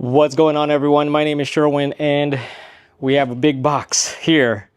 What's going on, everyone? My name is Sherwin, and we have a big box here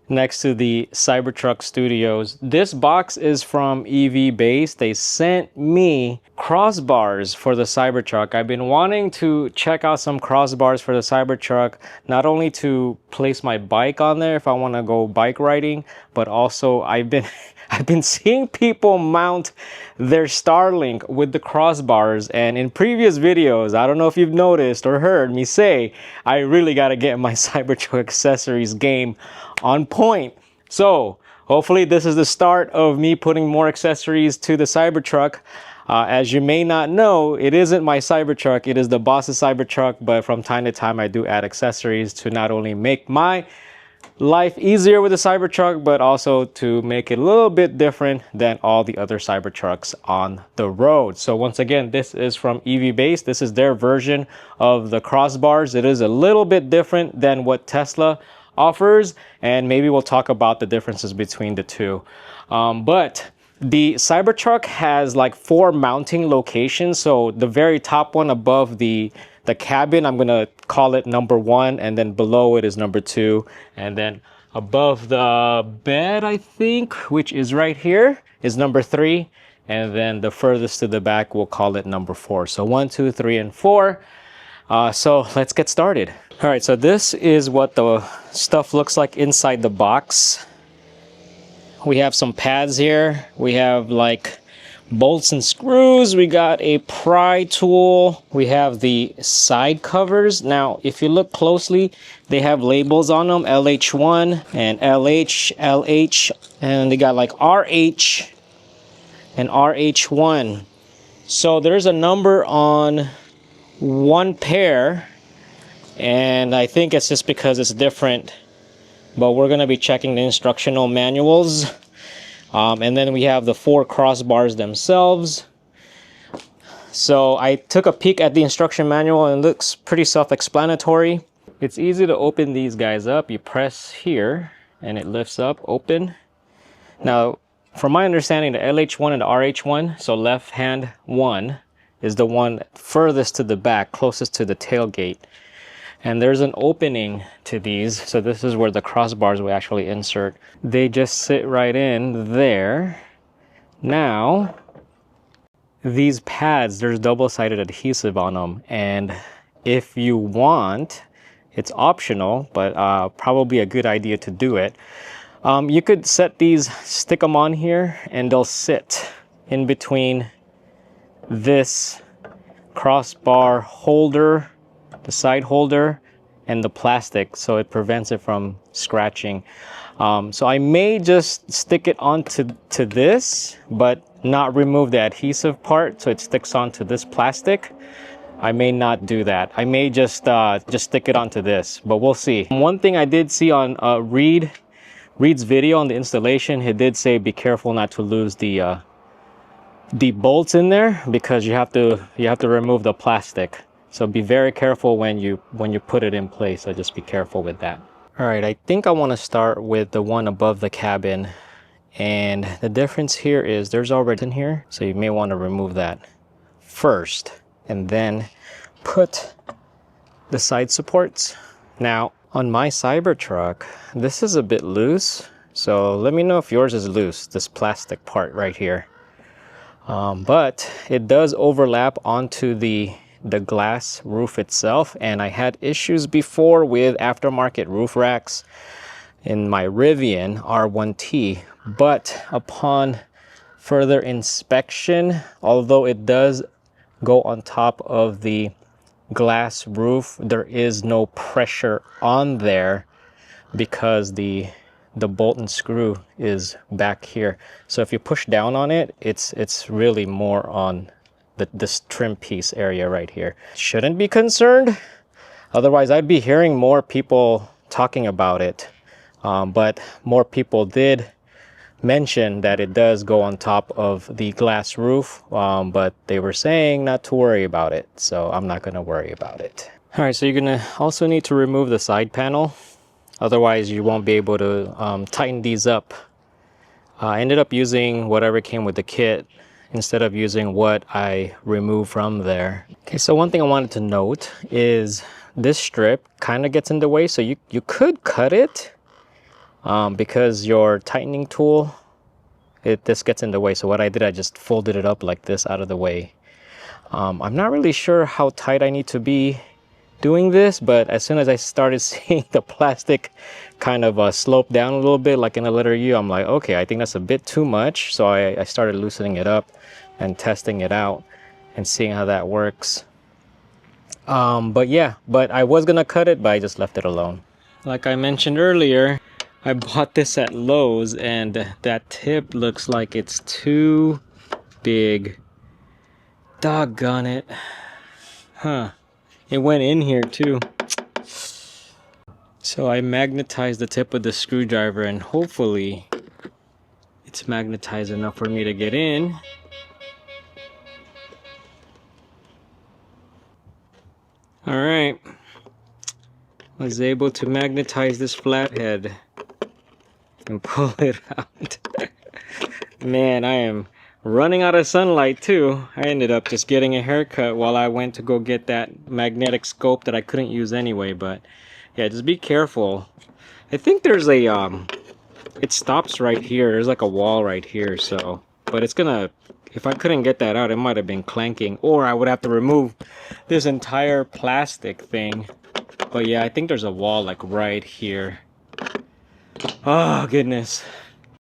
next to the Cybertruck Studios. This box is from EVBase. They sent me crossbars for the Cybertruck. I've been wanting to check out some crossbars for the Cybertruck, not only to place my bike on there if I want to go bike riding, but also I've been seeing people mount their Starlink with the crossbars, and in previous videos, I don't know if you've noticed or heard me say, I really got to get my Cybertruck accessories game on point. So hopefully this is the start of me putting more accessories to the Cybertruck. As you may not know, it isn't my Cybertruck, it is the boss's Cybertruck, but from time to time I do add accessories to not only make my life easier with the Cybertruck, but also to make it a little bit different than all the other Cybertrucks on the road. So once again, this is from EVBase. This is their version of the crossbars. It is a little bit different than what Tesla offers, and maybe we'll talk about the differences between the two. But the Cybertruck has like 4 mounting locations. So the very top one above the cabin, I'm gonna call it number 1, and then below it is number 2, and then above the bed, I think, which is right here, is number 3, and then the furthest to the back, we'll call it number 4. So 1, 2, 3, and 4. So let's get started. All right, so this is what the stuff looks like inside the box. We have some pads here. We have like bolts and screws. We got a pry tool. We have the side covers. Now, if you look closely, they have labels on them, LH1 and LH, LH, and they got like RH and RH1. So there's a number on one pair, and I think it's just because it's different, but we're going to be checking the instructional manuals. And then we have the 4 crossbars themselves. So I took a peek at the instruction manual and it looks pretty self-explanatory. It's easy to open these guys up. You press here and it lifts up, open. Now, from my understanding, the LH1 and the RH1, so left hand 1, is the one furthest to the back, closest to the tailgate. And there's an opening to these, so this is where the crossbars will actually insert. They just sit right in there. Now, these pads, there's double-sided adhesive on them, and if you want, it's optional, but probably a good idea to do it. You could set these, stick them on here, and they'll sit in between this crossbar holder, the side holder, and the plastic, so it prevents it from scratching. So I may just stick it onto this, but not remove the adhesive part, so it sticks onto this plastic. I may not do that. I may just stick it onto this, but we'll see. One thing I did see on Reed's video on the installation, he did say be careful not to lose the bolts in there, because you have to remove the plastic. So be very careful when you put it in place, so just be careful with that. All right, I think I want to start with the one above the cabin. And the difference here is there's already in here, so you may want to remove that first and then put the side supports. Now, on my Cybertruck, this is a bit loose, so let me know if yours is loose, this plastic part right here. But it does overlap onto the glass roof itself, and I had issues before with aftermarket roof racks in my Rivian R1T, but upon further inspection, although it does go on top of the glass roof, there is no pressure on there because the bolt and screw is back here. So if you push down on it, it's really more on this trim piece area right here. Shouldn't be concerned, otherwise I'd be hearing more people talking about it. But more people did mention that it does go on top of the glass roof, but they were saying not to worry about it, so I'm not going to worry about it. All right, so you're going to also need to remove the side panel, otherwise you won't be able to tighten these up. I ended up using whatever came with the kit, instead of using what I removed from there. Okay, so one thing I wanted to note is this strip kind of gets in the way, so you could cut it because your tightening tool, this gets in the way. So what I did, I just folded it up like this out of the way. I'm not really sure how tight I need to be doing this, but as soon as I started seeing the plastic kind of slope down a little bit like in the letter U, I'm like, okay, I think that's a bit too much. So I started loosening it up and testing it out and seeing how that works. But yeah, but I was gonna cut it, but I just left it alone. Like I mentioned earlier, I bought this at Lowe's, and that tip looks like it's too big. Doggone it. Huh. It went in here too. So I magnetized the tip of the screwdriver, and hopefully it's magnetized enough for me to get in. All right. Was able to magnetize this flathead and pull it out. Man, I am running out of sunlight too. I ended up just getting a haircut while I went to go get that magnetic scope that I couldn't use anyway. But yeah, just be careful. I think there's a it stops right here. There's like a wall right here, so but it's gonna, if I couldn't get that out, it might have been clanking, or I would have to remove this entire plastic thing. But yeah, I think there's a wall like right here. Oh goodness.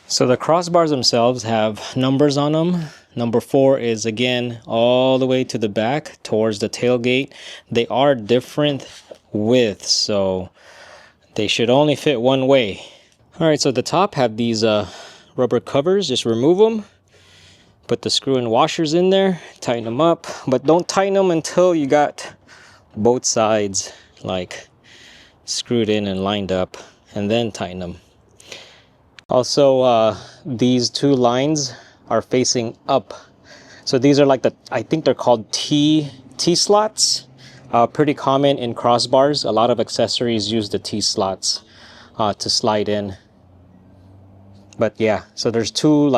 So the crossbars themselves have numbers on them. Number 4 is again all the way to the back towards the tailgate. They are different widths, so they should only fit one way. All right, so the top have these rubber covers. Just remove them, put the screw and washers in there, tighten them up, but don't tighten them until you got both sides like screwed in and lined up, and then tighten them. Also, these two lines are facing up. So these are like I think they're called T-slots. Pretty common in crossbars. A lot of accessories use the T-slots to slide in. But yeah, so there's two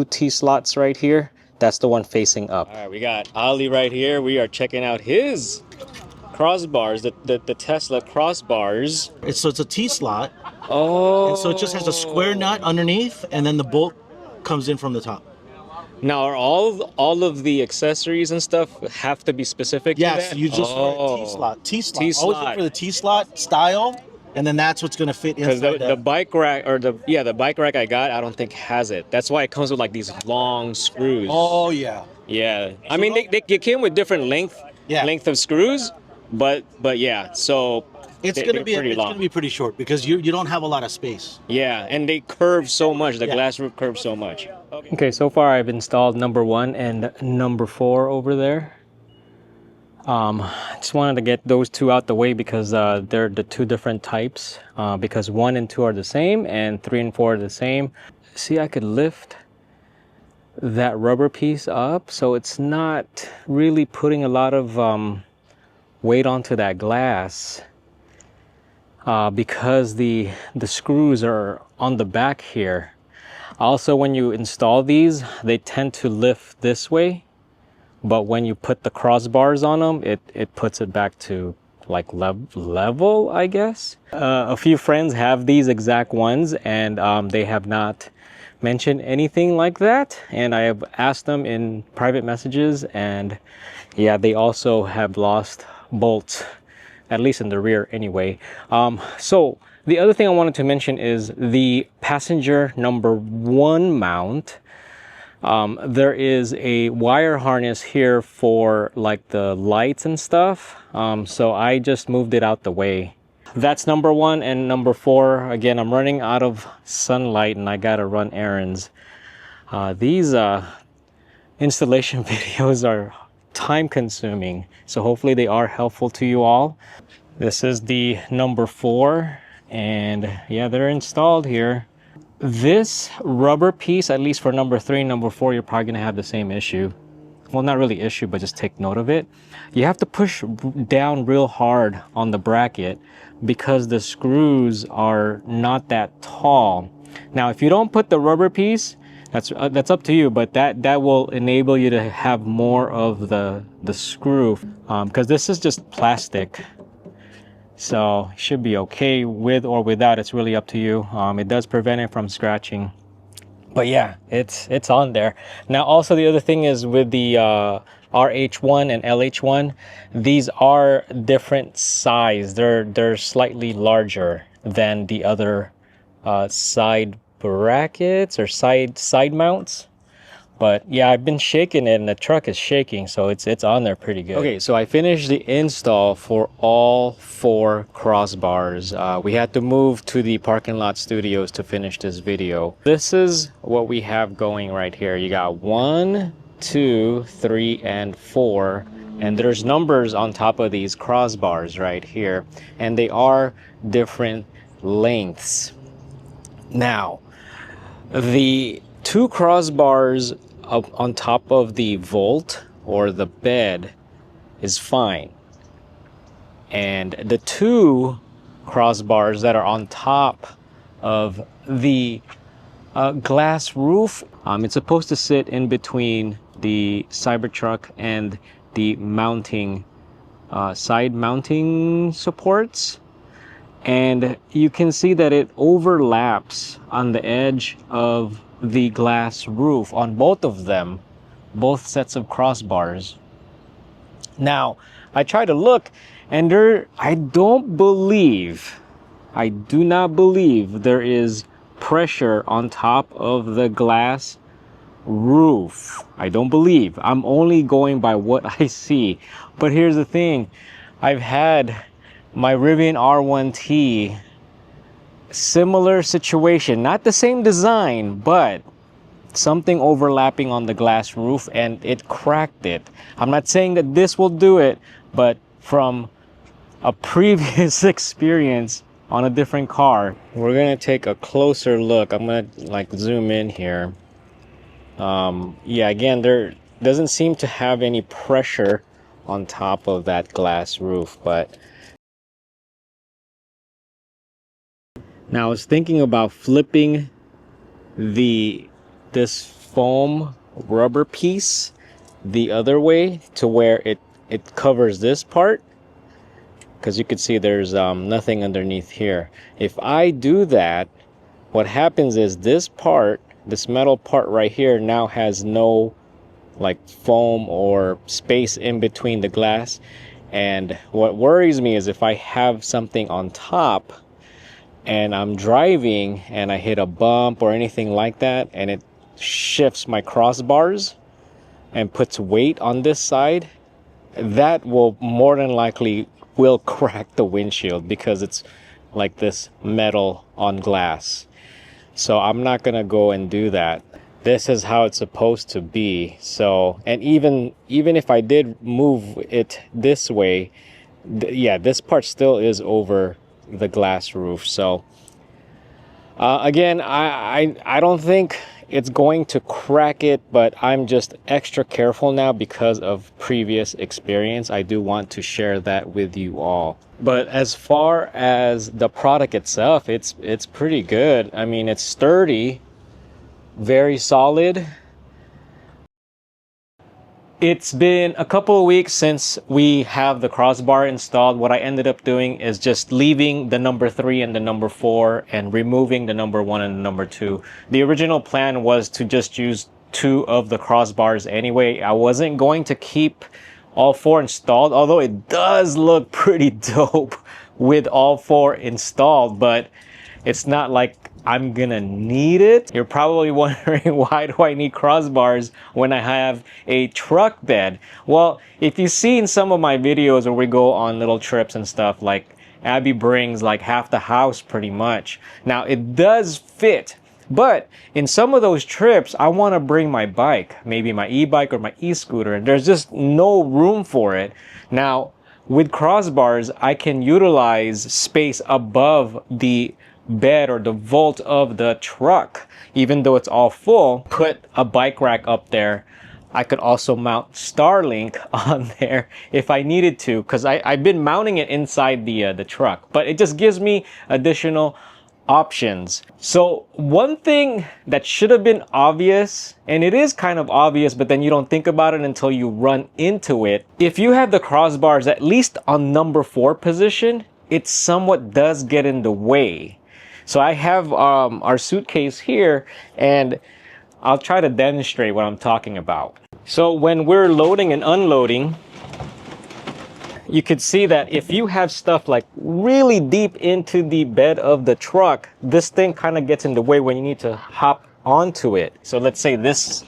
T-slots right here. That's the one facing up. All right, we got Ali right here. We are checking out his crossbars, the Tesla crossbars. So it's a T-slot. Oh. And so it just has a square nut underneath, and then the bolt comes in from the top. Now, are all of the accessories and stuff have to be specific to Yes, that? you just for a T-slot. T-slot. Always look for the T-slot style, and then that's what's going to fit inside. Because the bike rack, or the bike rack I got, I don't think has it. That's why it comes with like these long screws. Oh yeah. Yeah. I mean, they came with different length of screws, but yeah. So it's going to be pretty short because you don't have a lot of space. Yeah, and they curve so much. The glass roof curves so much. Okay, so far I've installed number 1 and number 4 over there. I just wanted to get those two out the way because they're the two different types. Because 1 and 2 are the same, and 3 and 4 are the same. See, I could lift that rubber piece up, so it's not really putting a lot of weight onto that glass. Because the screws are on the back here. Also, when you install these, they tend to lift this way, but when you put the crossbars on them, it puts it back to like level, I guess. A few friends have these exact ones, and they have not mentioned anything like that, and I have asked them in private messages, and yeah, they also have lost bolts, at least in the rear anyway. So the other thing I wanted to mention is the passenger number 1 mount. There is a wire harness here for like the lights and stuff. So I just moved it out the way. That's number 1, and number 4, again, I'm running out of sunlight and I gotta run errands. These installation videos are time consuming, so hopefully they are helpful to you all. This is the number 4, and yeah, they're installed here. This rubber piece, at least for number 3 and number 4, you're probably gonna have the same issue. Well, not really issue, but just take note of it. You have to push down real hard on the bracket because the screws are not that tall. Now, if you don't put the rubber piece, That's up to you, but that will enable you to have more of the screw, because this is just plastic. So it should be okay with or without. It's really up to you. It does prevent it from scratching. But yeah, it's on there. Now also the other thing is with the RH1 and LH1, these are different size. They're slightly larger than the other side brackets or side mounts. But yeah, I've been shaking it and the truck is shaking, so it's on there pretty good. Okay, so I finished the install for all 4 crossbars. We had to move to the parking lot studios to finish this video. This is what we have going right here. You got 1, 2, 3, and 4. And there's numbers on top of these crossbars right here. And they are different lengths. Now, the 2 crossbars up on top of the vault or the bed is fine, and the 2 crossbars that are on top of the glass roof, it's supposed to sit in between the Cybertruck and the mounting side mounting supports, and you can see that it overlaps on the edge of the glass roof on both of them, both sets of crossbars. Now I try to look, and I do not believe there is pressure on top of the glass roof. I don't believe. I'm only going by what I see. But here's the thing, I've had my Rivian R1T, similar situation, not the same design, but something overlapping on the glass roof, and it cracked it. I'm not saying that this will do it, but from a previous experience on a different car, we're gonna take a closer look. I'm gonna like zoom in here. Yeah, again, there doesn't seem to have any pressure on top of that glass roof, but now I was thinking about flipping this foam rubber piece the other way to where it covers this part, because you can see there's nothing underneath here. If I do that, what happens is this part, this metal part right here, now has no like foam or space in between the glass. And what worries me is if I have something on top and I'm driving and I hit a bump or anything like that, and it shifts my crossbars and puts weight on this side, that will more than likely will crack the windshield, because it's like this metal on glass. So I'm not gonna go and do that. This is how it's supposed to be. So, and even if I did move it this way, yeah, this part still is over the glass roof. So again, I don't think it's going to crack it, but I'm just extra careful now because of previous experience. I do want to share that with you all. But as far as the product itself, it's pretty good. I mean, it's sturdy, very solid. It's been a couple of weeks since we have the crossbar installed. What I ended up doing is just leaving the number 3 and the number 4 and removing the number 1 and the number 2. The original plan was to just use 2 of the crossbars anyway. I wasn't going to keep all 4 installed, although it does look pretty dope with all 4 installed, but it's not like I'm gonna need it. You're probably wondering, why do I need crossbars when I have a truck bed? Well, if you've seen some of my videos where we go on little trips and stuff, like Abby brings like half the house pretty much. Now it does fit, but in some of those trips, I wanna bring my bike, maybe my e-bike or my e-scooter, and there's just no room for it. Now, with crossbars, I can utilize space above the bed or the vault of the truck. Even though it's all full, put a bike rack up there. I could also mount Starlink on there if I needed to, because I've been mounting it inside the truck, but it just gives me additional options. So one thing that should have been obvious, and it is kind of obvious, but then you don't think about it until you run into it. If you have the crossbars at least on number 4 position, it somewhat does get in the way. So I have our suitcase here, and I'll try to demonstrate what I'm talking about. So when we're loading and unloading, you could see that if you have stuff like really deep into the bed of the truck, this thing kind of gets in the way when you need to hop onto it. So let's say this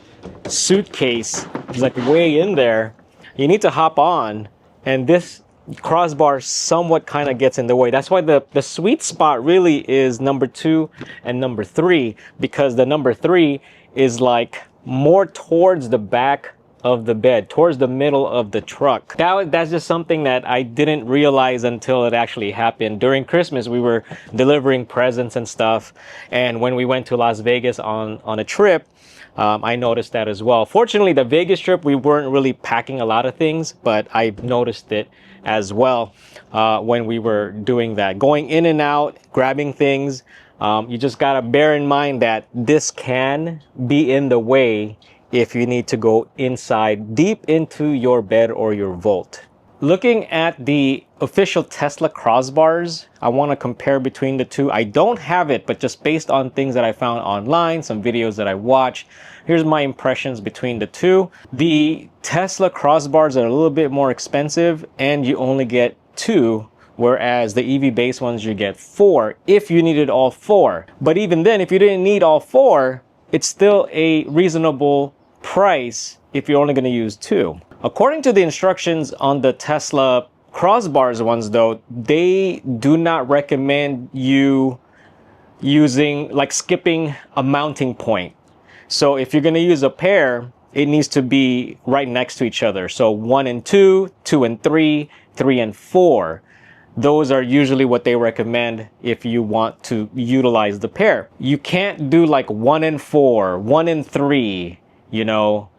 suitcase is like way in there. You need to hop on, and this crossbar somewhat kind of gets in the way. That's why the sweet spot really is number 2 and number 3, because the number 3 is like more towards the back of the bed, towards the middle of the truck. That's just something that I didn't realize until it actually happened. During Christmas, we were delivering presents and stuff, and when we went to Las Vegas on a trip, I noticed that as well. Fortunately, the Vegas trip, we weren't really packing a lot of things, but I noticed it as well when we were doing that. Going in and out, grabbing things, you just gotta bear in mind that this can be in the way if you need to go inside deep into your bed or your vault. Looking at the official Tesla crossbars, I want to compare between the two. I don't have it, but just based on things that I found online, some videos that I watched, here's my impressions between the two. The Tesla crossbars are a little bit more expensive, and you only get 2, whereas the EVBase ones you get 4 if you needed all 4. But even then, if you didn't need all 4, it's still a reasonable price if you're only going to use 2. According to the instructions on the Tesla crossbars ones though, they do not recommend you using, like, skipping a mounting point. So if you're going to use a pair, it needs to be right next to each other. So 1 and 2, 2 and 3, 3 and 4. Those are usually what they recommend if you want to utilize the pair. You can't do like 1 and 4, 1 and 3, you know,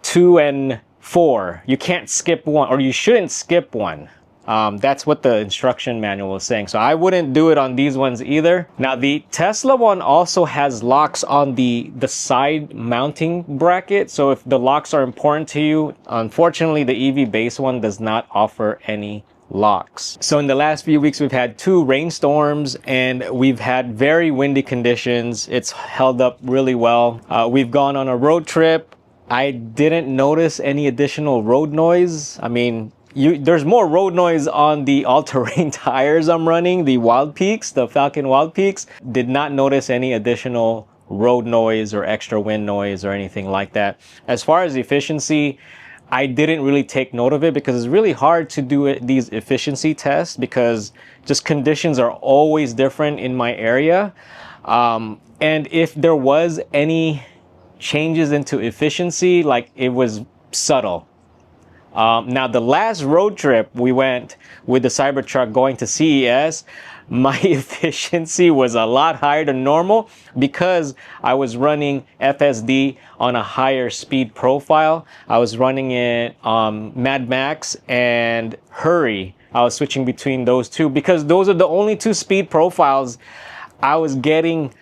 2 and 4. You can't skip one, or you shouldn't skip one. That's what the instruction manual is saying. So I wouldn't do it on these ones either. Now the Tesla one also has locks on the side mounting bracket. So if the locks are important to you, unfortunately the EVBase one does not offer any locks. So in the last few weeks, we've had 2 rainstorms and we've had very windy conditions. It's held up really well. We've gone on a road trip. I didn't notice any additional road noise. I mean, there's more road noise on the all-terrain tires I'm running, the Wild Peaks, the Falcon Wild Peaks. Did not notice any additional road noise or extra wind noise or anything like that. As far as efficiency, I didn't really take note of it because it's really hard to do these efficiency tests because just conditions are always different in my area. And if there was any changes into efficiency, like, it was subtle. Now, the last road trip we went with the Cybertruck going to CES, my efficiency was a lot higher than normal because I was running FSD on a higher speed profile. I was running it Mad Max and Hurry. I was switching between those two because those are the only 2 speed profiles I was getting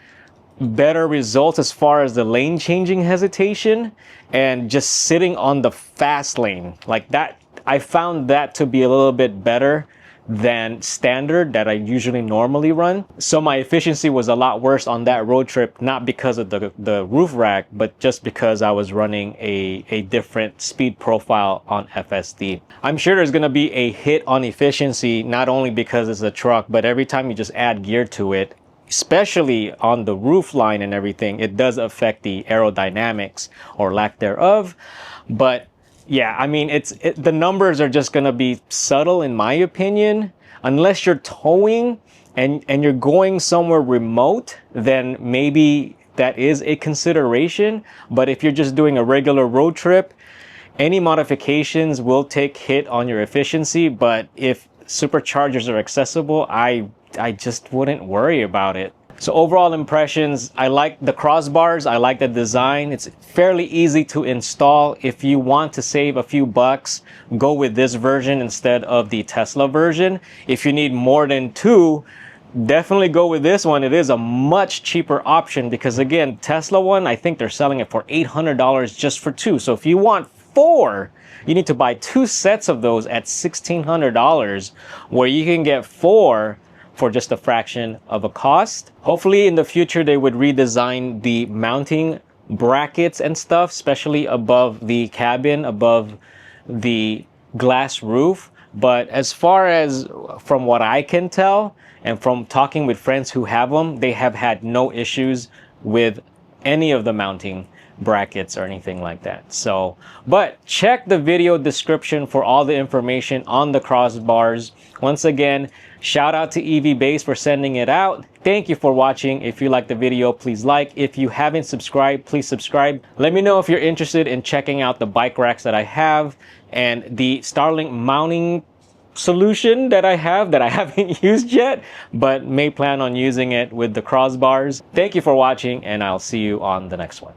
better results as far as the lane changing hesitation and just sitting on the fast lane like that. I found that to be a little bit better than standard that I usually normally run. So my efficiency was a lot worse on that road trip, not because of the roof rack, but just because I was running a different speed profile on FSD. I'm sure there's going to be a hit on efficiency, not only because it's a truck, but every time you just add gear to it, especially on the roof line and everything, it does affect the aerodynamics or lack thereof. But yeah, I mean, the numbers are just going to be subtle in my opinion. Unless you're towing and you're going somewhere remote, then maybe that is a consideration. But if you're just doing a regular road trip, any modifications will take hit on your efficiency. But if superchargers are accessible, I just wouldn't worry about it. So overall impressions, I like the crossbars. I like the design. It's fairly easy to install. If you want to save a few bucks, go with this version instead of the Tesla version. If you need more than 2, definitely go with this one. It is a much cheaper option because again, Tesla one, I think they're selling it for $800 just for two. So if you want four, you need to buy two sets of those at $1,600, where you can get four for just a fraction of a cost. Hopefully in the future they would redesign the mounting brackets and stuff, especially above the cabin, above the glass roof. But as far as from what I can tell and from talking with friends who have them, they have had no issues with any of the mounting brackets or anything like that. So, but check the video description for all the information on the crossbars. Once again, shout out to EVBase for sending it out. Thank you for watching. If you liked the video, please like. If you haven't subscribed, please subscribe. Let me know if you're interested in checking out the bike racks that I have and the Starlink mounting solution that I haven't used yet, but may plan on using it with the crossbars. Thank you for watching, and I'll see you on the next one.